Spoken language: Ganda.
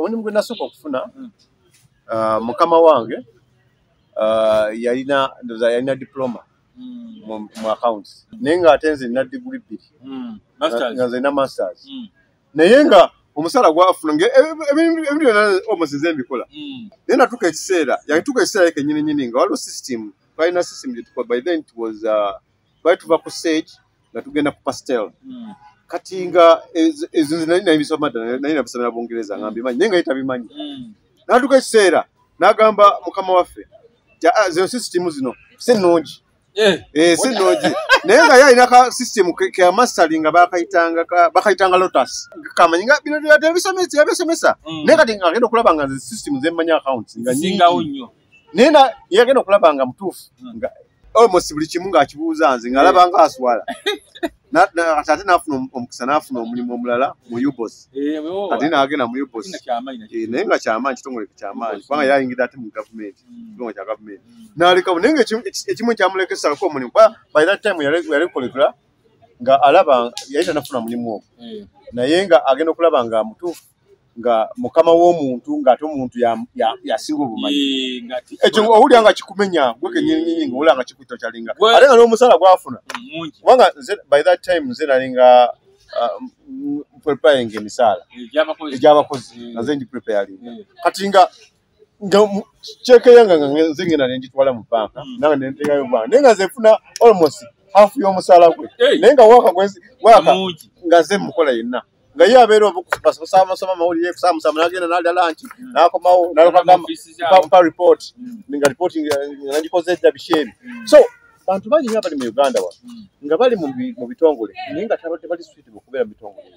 omulimu gwe nasooka okufuna mukama wange yalina diploma mu accounts naye ng'ate nze nina degree 2 nga nze nina masters naye nga omusala gwafuna ebintu byonna omusinze mbikola naye natuuka ekiseera kennyini nga waliwo system twalina system gyetukola by then it was twali tuva ku stage nga tugenda ku pastel kati nga ezo nali nabisoma nali nabisomera Bungereza nga mbimanyi naye nga yitabimanyi natuuka ekiseera n'agamba mukama waffe zino system zino sinungi sinungi naye nga yalina ka system ke mastering nga bakayitanga Lotus kamanyi nga bino yabisomesa naye kati nga agenda okulaba nga system zemmanyi accounts nga singawo nnyo naye yagenda okulaba nga mutuufu nga almost buli kimu ng'akibuuza nze ng'alaba nga aswala ate n'afuna omukisa n'afuna omulimu omulala mu UBOS ate n'agenda mu UBOS naye nga kyamaanyi kitongole kyamaanyi kubanga yayingira ate mu gavumenti kitongole kya gavumenti n'alekawo naye nga ekimu ekyamulekesako omulimu by that time yali kolekula nga alaba yali tanafuna mulimu ogwo naye nga agenda okulaba nga mutuufu nga mukama w'omuntu ng'ate omuntu yasinga obumanyi ekyo owulira nga kikumenya gwe kennyini nga owulira nga kikuyita kyalinga ate nga n'omusala gwafuna kubanga by that time nze nalinga preparing emisaala egy'abakozi nga nze ndi preparing kati nga cheeke yange nga nze ngenda ne ngitwala mu banka nange ne nteekayo banka naye nga nze nfuna almost half y'omusaala gwe naye nga waka nga nze mukola yenna nga ye abeera obukusoma amawulire kusaamusaamu n'agenda n'alya lanchi n'akomawo n'alopampa report nga reporting nagikoze edda bisheebi so bantu bangi nnyo abali mu Uganda wano nga bali mu bitongole naye nga tebali suitable okubeera mu bitongole